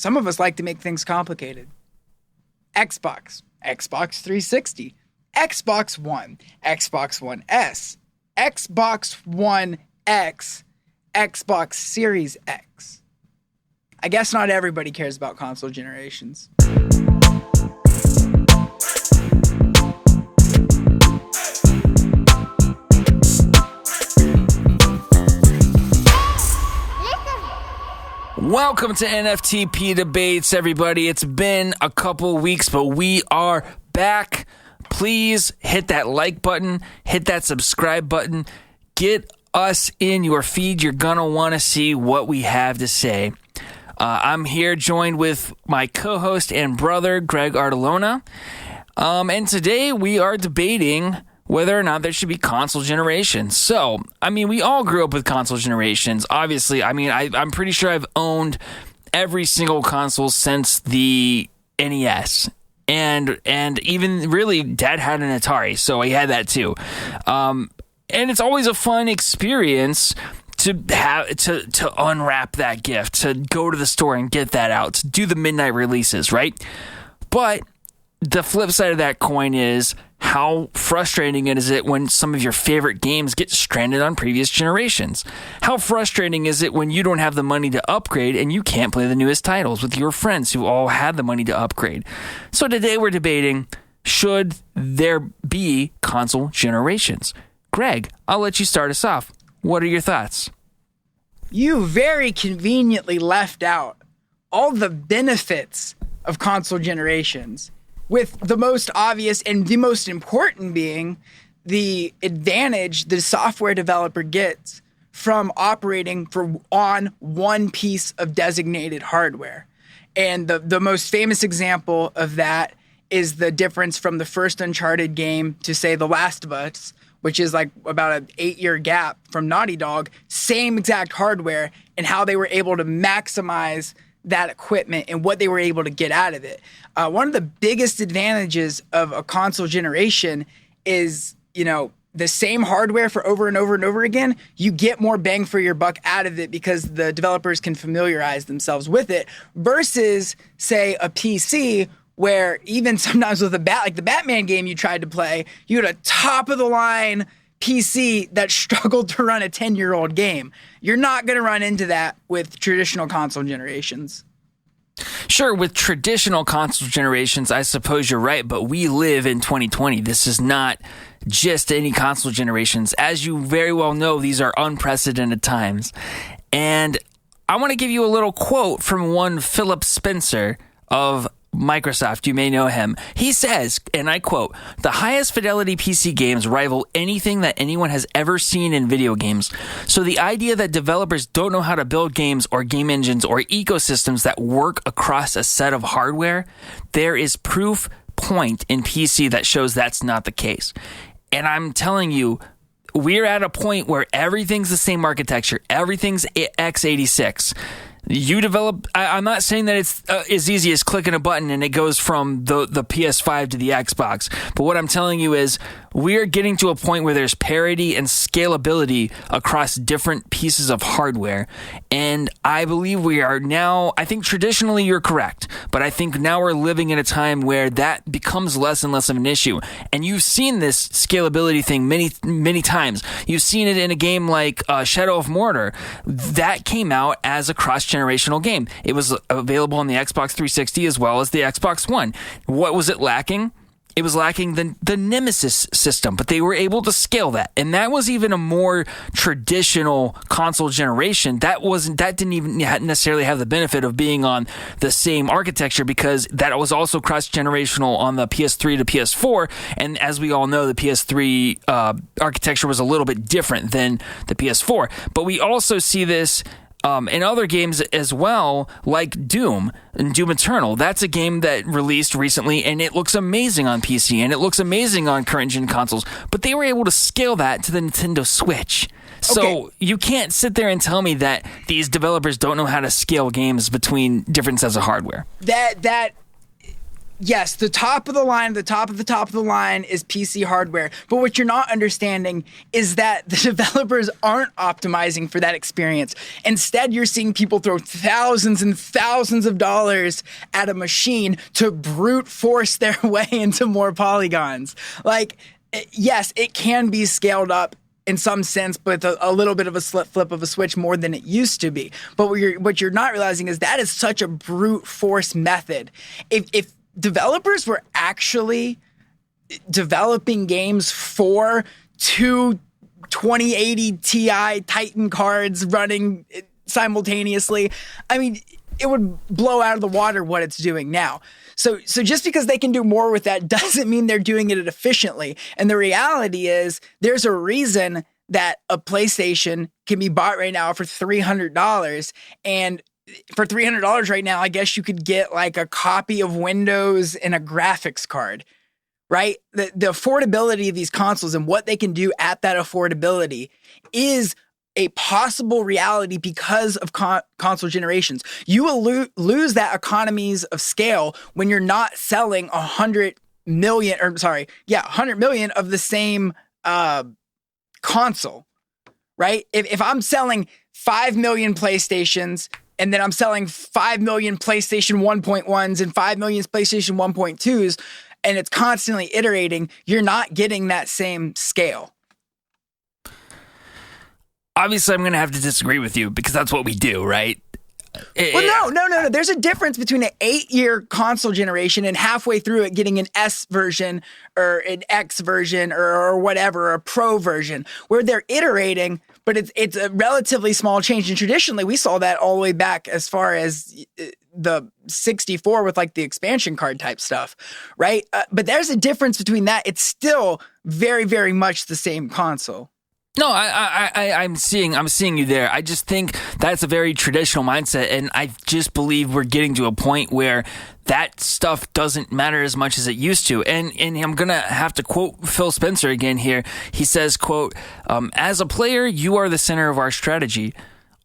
some of us like to make things complicated. Xbox 360, Xbox One, Xbox One S, Xbox One X, Xbox Series X. I guess not everybody cares about console generations. Welcome to NFTp Debates, everybody. It's been a couple weeks, but we are back. Please hit that like button, hit that subscribe button, get us in your feed. You're going to want to see what we have to say. I'm here joined with my co-host and brother, Greg Artelona. And today we are debating whether or not there should be console generations. So, we all grew up with console generations. Obviously, I'm pretty sure I've owned every single console since the NES. And even really, Dad had an Atari, so he had that too. And it's always a fun experience to have to unwrap that gift, to go to the store and get that out, to do the midnight releases, right? But the flip side of that coin is how frustrating is it when some of your favorite games get stranded on previous generations? How frustrating is it when you don't have the money to upgrade and you can't play the newest titles with your friends who all had the money to upgrade? So today we're debating, should there be console generations? Greg, I'll let you start us off. What are your thoughts? You very conveniently left out all the benefits of console generations, with the most obvious and the most important being the advantage the software developer gets from operating on one piece of designated hardware. And the most famous example of that is the difference from the first Uncharted game to, say, The Last of Us, which is like about an 8-year gap from Naughty Dog, same exact hardware, and how they were able to maximize that equipment and what they were able to get out of it. One of the biggest advantages of a console generation is, the same hardware for over and over and over again. You get more bang for your buck out of it because the developers can familiarize themselves with it versus, say, a PC where even sometimes with the Batman game you tried to play, you had a top-of-the-line PC that struggled to run a 10-year-old game. You're not going to run into that with traditional console generations. Sure, with traditional console generations, I suppose you're right, but we live in 2020. This is not just any console generations. As you very well know, these are unprecedented times. And I want to give you a little quote from one Philip Spencer of Microsoft. You may know him. He says, and I quote, "The highest fidelity PC games rival anything that anyone has ever seen in video games. So the idea that developers don't know how to build games or game engines or ecosystems that work across a set of hardware, there is proof point in PC that shows that's not the case." And I'm telling you, we're at a point where everything's the same architecture. Everything's x86. You develop, I'm not saying that it's as easy as clicking a button and it goes from the PS5 to the Xbox. But what I'm telling you is we're getting to a point where there's parity and scalability across different pieces of hardware. And I believe we are now, I think traditionally you're correct, but I think now we're living in a time where that becomes less and less of an issue. And you've seen this scalability thing many, many times. You've seen it in a game like Shadow of Mordor. That came out as a cross-generational game. It was available on the Xbox 360 as well as the Xbox One. What was it lacking? It was lacking the Nemesis system, but they were able to scale that. And that was even a more traditional console generation. That didn't even necessarily have the benefit of being on the same architecture because that was also cross-generational on the PS3 to PS4. And as we all know, the PS3 architecture was a little bit different than the PS4. But we also see this in other games as well, like Doom and Doom Eternal. That's a game that released recently, and it looks amazing on PC, and it looks amazing on current-gen consoles. But they were able to scale that to the Nintendo Switch. So you can't sit there and tell me that these developers don't know how to scale games between different sets of hardware. yes, the top of the line, the top of the top of the line is PC hardware. But what you're not understanding is that the developers aren't optimizing for that experience. Instead, you're seeing people throw thousands and thousands of dollars at a machine to brute force their way into more polygons. Like, yes, it can be scaled up in some sense, but a little bit of a flip of a switch more than it used to be. But what you're not realizing is that is such a brute force method. If developers were actually developing games for two 2080 Ti Titan cards running simultaneously, I mean, it would blow out of the water what it's doing now. So just because they can do more with that doesn't mean they're doing it efficiently. And the reality is there's a reason that a PlayStation can be bought right now for $300. And for $300 right now, I guess you could get like a copy of Windows and a graphics card, right? The affordability of these consoles and what they can do at that affordability is a possible reality because of console generations. You will lose that economies of scale when you're not selling 100 million of the same console, right? If I'm selling 5 million PlayStations and then I'm selling 5 million PlayStation 1.1s and 5 million PlayStation 1.2s, and it's constantly iterating, you're not getting that same scale. Obviously, I'm going to have to disagree with you because that's what we do, right? Well, no. There's a difference between an 8-year console generation and halfway through it getting an S version or an X version or whatever, a Pro version, where they're iterating, but it's a relatively small change. And traditionally, we saw that all the way back as far as the 64 with like the expansion card type stuff, right? But there's a difference between that. It's still very, very much the same console. No, I'm seeing you there. I just think that's a very traditional mindset, and I just believe we're getting to a point where that stuff doesn't matter as much as it used to. And I'm gonna have to quote Phil Spencer again here. He says, "quote As a player, you are the center of our strategy.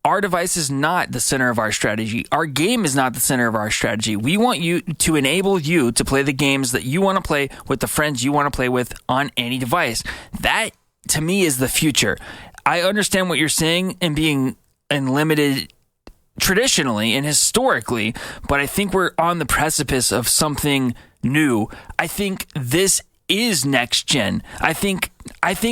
Our device is not the center of our strategy. Our game is not the center of our strategy. We want you to enable you to play the games that you want to play with the friends you want to play with on any device. That, to me, is the future." I understand what you're saying and being limited traditionally and historically, but I think we're on the precipice of something new. I think this is next gen. I think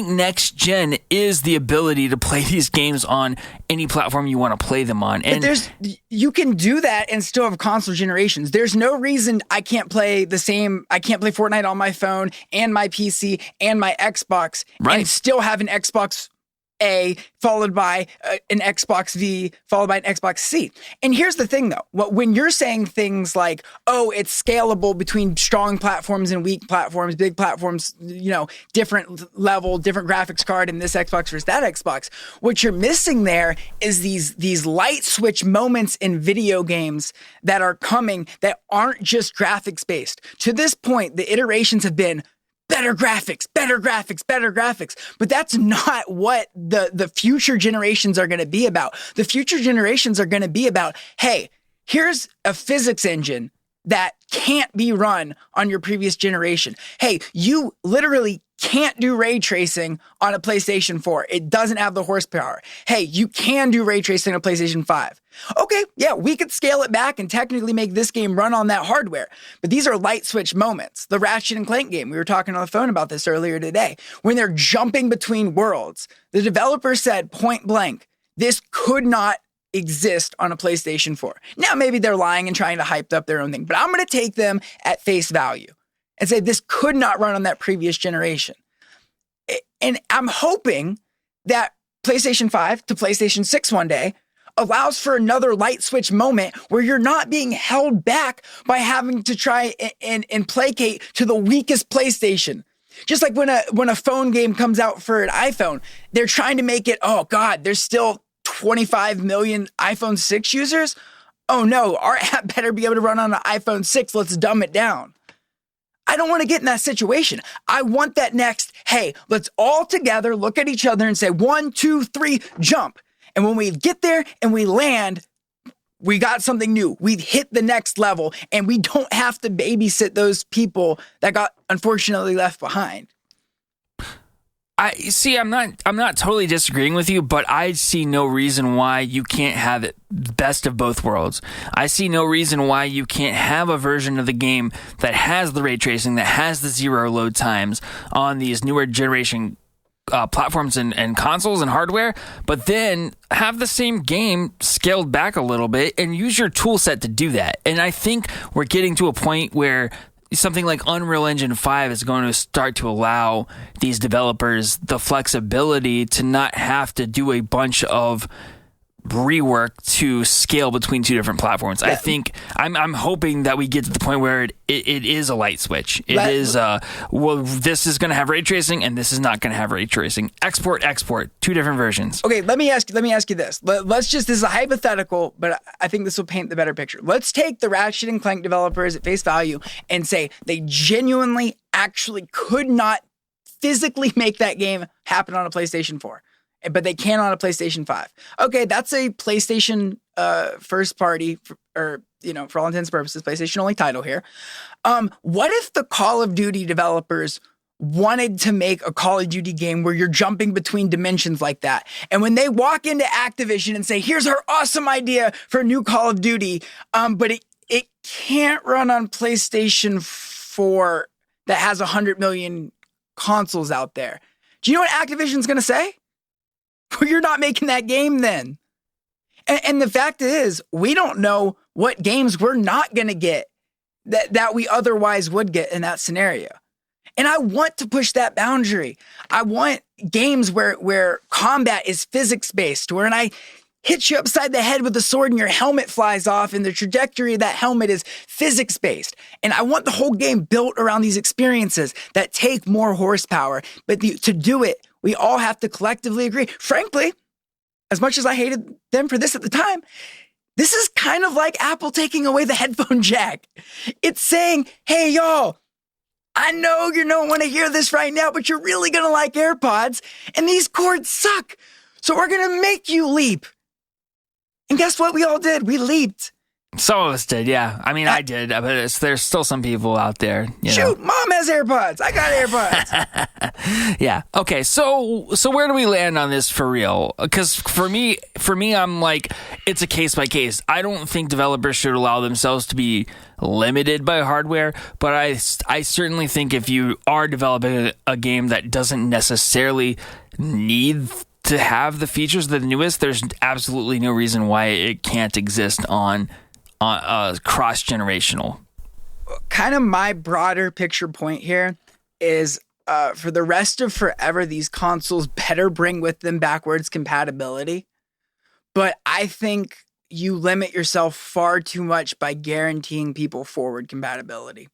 next gen is the ability to play these games on any platform you want to play them on. And you can do that and still have console generations. There's no reason I can't play Fortnite on my phone and my PC and my Xbox and still have an Xbox A followed by an Xbox V followed by an Xbox C. And here's the thing though, when you're saying things like, oh, it's scalable between strong platforms and weak platforms, big platforms, different level, different graphics card in this Xbox versus that Xbox, what you're missing there is these light switch moments in video games that are coming that aren't just graphics based. To this point, the iterations have been better graphics. But that's not what the future generations are going to be about. The future generations are going to be about, hey, here's a physics engine that can't be run on your previous generation. Hey, you literally can't do ray tracing on a PlayStation 4. It doesn't have the horsepower. Hey, you can do ray tracing on a PlayStation 5. Okay, yeah, we could scale it back and technically make this game run on that hardware. But these are light switch moments. The Ratchet and Clank game, we were talking on the phone about this earlier today. When they're jumping between worlds, the developer said point blank, this could not exist on a PlayStation 4. Now, maybe they're lying and trying to hype up their own thing, but I'm going to take them at face value and say this could not run on that previous generation. And I'm hoping that PlayStation 5 to PlayStation 6 one day allows for another light switch moment where you're not being held back by having to try and placate to the weakest PlayStation. Just like when a phone game comes out for an iPhone, they're trying to make it, oh God, there's still 25 million iPhone 6 users. Oh no, our app better be able to run on an iPhone 6. Let's dumb it down. I don't want to get in that situation. I want that next, hey, let's all together look at each other and say 1, 2, 3, jump. And when we get there and we land, we got something new. We hit the next level, and we don't have to babysit those people that got unfortunately left behind. I'm not totally disagreeing with you, but I see no reason why you can't have it best of both worlds. I see no reason why you can't have a version of the game that has the ray tracing, that has the zero load times on these newer generation platforms and consoles and hardware, but then have the same game scaled back a little bit and use your tool set to do that. And I think we're getting to a point where something like Unreal Engine 5 is going to start to allow these developers the flexibility to not have to do a bunch of rework to scale between two different platforms. Yeah. I think I'm hoping that we get to the point where it is a light switch. This is going to have ray tracing and this is not going to have ray tracing. Export, two different versions. Okay, let me ask you this. This is a hypothetical, but I think this will paint the better picture. Let's take the Ratchet and Clank developers at face value and say they genuinely actually could not physically make that game happen on a PlayStation 4. But they can on a PlayStation 5. Okay, that's a PlayStation first party, for all intents and purposes, PlayStation only title here. What if the Call of Duty developers wanted to make a Call of Duty game where you're jumping between dimensions like that? And when they walk into Activision and say, here's our awesome idea for a new Call of Duty, but it can't run on PlayStation 4 that has 100 million consoles out there. Do you know what Activision's going to say? Well, you're not making that game then. And the fact is, we don't know what games we're not going to get that we otherwise would get in that scenario. And I want to push that boundary. I want games where combat is physics-based, where when I hit you upside the head with a sword and your helmet flies off and the trajectory of that helmet is physics-based. And I want the whole game built around these experiences that take more horsepower. But to do it, we all have to collectively agree. Frankly, as much as I hated them for this at the time, this is kind of like Apple taking away the headphone jack. It's saying, hey, y'all, I know you don't want to hear this right now, but you're really going to like AirPods, and these cords suck. So we're going to make you leap. And guess what we all did? We leaped. Some of us did, yeah. I mean, I did, but there's still some people out there. Shoot, Mom has AirPods. I got AirPods. Yeah. Okay. So where do we land on this for real? Because for me, I'm like, it's a case by case. I don't think developers should allow themselves to be limited by hardware, but I certainly think if you are developing a game that doesn't necessarily need to have the features of the newest, there's absolutely no reason why it can't exist on cross-generational. Kind of my broader picture point here is for the rest of forever, these consoles better bring with them backwards compatibility. But I think you limit yourself far too much by guaranteeing people forward compatibility.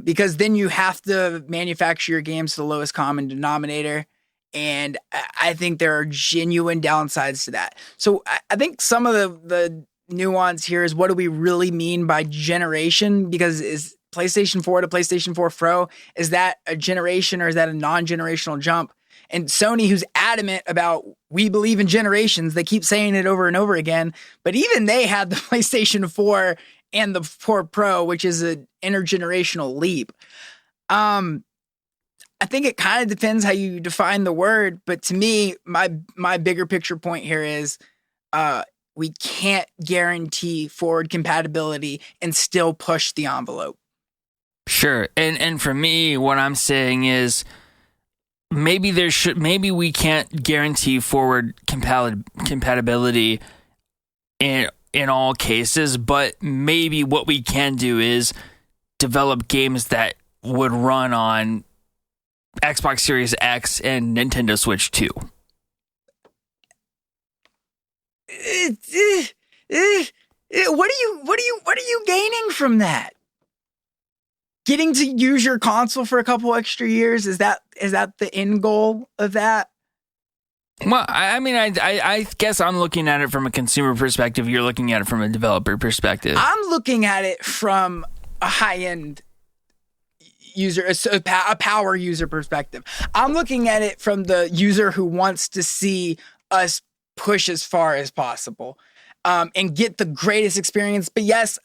Because then you have to manufacture your games to the lowest common denominator. And I think there are genuine downsides to that. So I think some of the nuance here is, what do we really mean by generation? Because is PlayStation 4 to PlayStation 4 Pro, is that a generation or is that a non-generational jump? And Sony, who's adamant about, we believe in generations, they keep saying it over and over again, but even they had the PlayStation 4 and the 4 Pro, which is an intergenerational leap. I think it kind of depends how you define the word, but to me, my bigger picture point here is, we can't guarantee forward compatibility and still push the envelope. Sure. And for me, what I'm saying is maybe we can't guarantee forward compatibility in all cases, but maybe what we can do is develop games that would run on Xbox Series X and Nintendo Switch 2. What are you gaining from that? Getting to use your console for a couple extra years, is that the end goal of that? Well, I mean, I guess I'm looking at it from a consumer perspective. You're looking at it from a developer perspective. I'm looking at it from a high-end user, a power user perspective. I'm looking at it from the user who wants to see us push as far as possible. and get the greatest experience. But yes,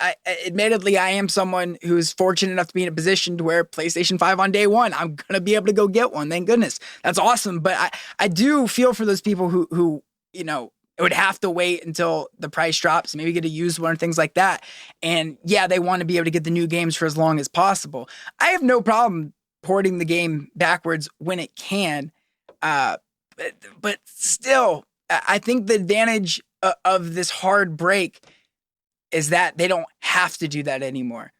admittedly, I am someone who's fortunate enough to be in a position to where PlayStation 5 on day one, I'm going to be able to go get one. Thank goodness. That's awesome. But I do feel for those people who would have to wait until the price drops, maybe get a used one, things like that. And yeah, they want to be able to get the new games for as long as possible. I have no problem porting the game backwards when it can. But still, I think the advantage of this hard break is that they don't have to do that anymore.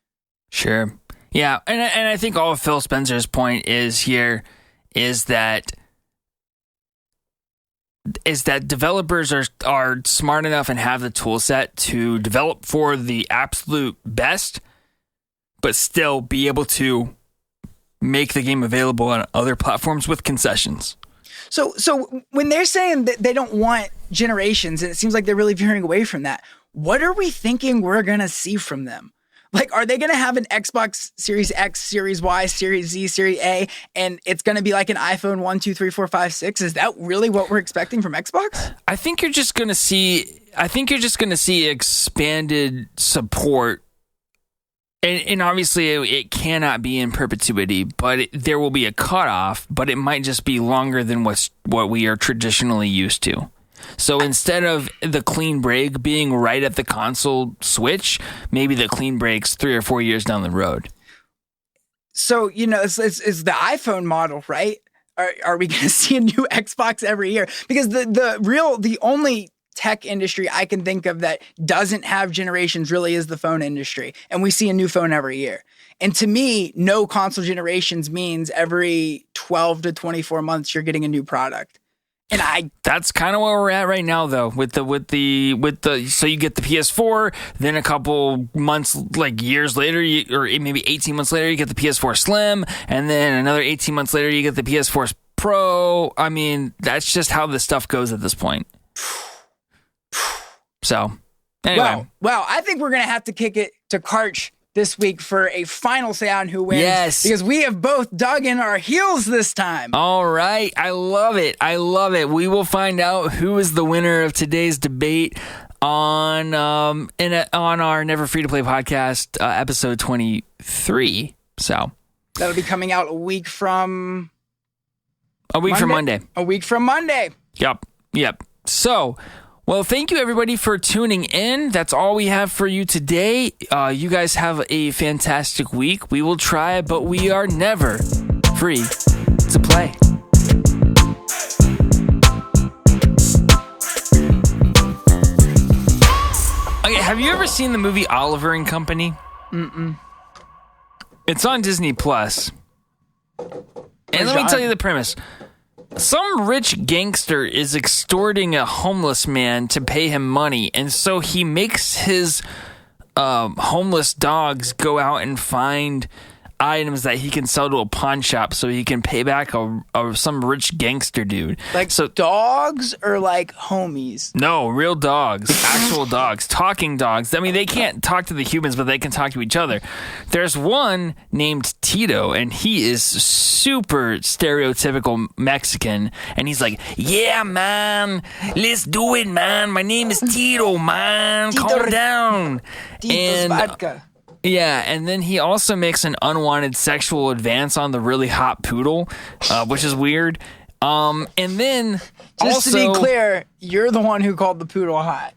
Sure. Yeah. And I think all of Phil Spencer's point is that developers are smart enough and have the tool set to develop for the absolute best, but still be able to make the game available on other platforms with concessions. So when they're saying that they don't want generations, and it seems like they're really veering away from that, what are we thinking we're going to see from them? Like, are they going to have an Xbox Series X, Series Y, Series Z, Series A, and it's going to be like an iPhone 1, 2, 3, 4, 5, 6? Is that really what we're expecting from Xbox? I think you're just going to see expanded support. And obviously it cannot be in perpetuity, but there will be a cutoff, but it might just be longer than what we are traditionally used to. So instead of the clean break being right at the console switch, maybe the clean break's 3 or 4 years down the road. So, it's the iPhone model, right? Are we going to see a new Xbox every year? Because the only tech industry I can think of that doesn't have generations really is the phone industry. And we see a new phone every year. And to me, no console generations means every 12 to 24 months you're getting a new product. And that's kind of where we're at right now, though, with the so you get the PS4, then a couple months, like years later, or maybe 18 months later, you get the PS4 Slim, and then another 18 months later, you get the PS4 Pro. I mean, that's just how this stuff goes at this point. So, anyway. Well, I think we're going to have to kick it to Karch this week for a final say on who wins. Yes. Because we have both dug in our heels this time. All right. I love it. We will find out who is the winner of today's debate on on our Never Free to Play podcast, episode 23. So that'll be coming out a week from Monday. A week from Monday. Yep. So, well, thank you everybody for tuning in. That's all we have for you today. You guys have a fantastic week. We will try, but we are never free to play. Okay, have you ever seen the movie Oliver and Company? Mm-mm. It's on Disney Plus. And let me tell you the premise. Some rich gangster is extorting a homeless man to pay him money, and so he makes his homeless dogs go out and find items that he can sell to a pawn shop so he can pay back some rich gangster dude. Like dogs or like homies? No, real dogs. Actual dogs. Talking dogs. I mean, they can't talk to the humans, but they can talk to each other. There's one named Tito, and he is super stereotypical Mexican, and he's like, yeah, man, let's do it, man. My name is Tito, man. Calm down. Tito's vodka. Yeah, and then he also makes an unwanted sexual advance on the really hot poodle, which is weird. And then Just to be clear, you're the one who called the poodle hot.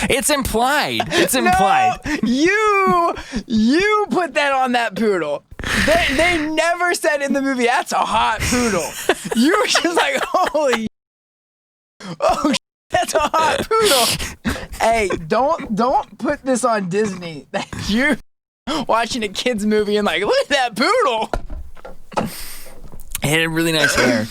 It's implied. It's implied. No, you put that on that poodle. They never said in the movie, that's a hot poodle. You were just like, holy, oh, that's a hot poodle. Hey, don't put this on Disney that you're watching a kid's movie and like, look at that poodle. He had really nice hair.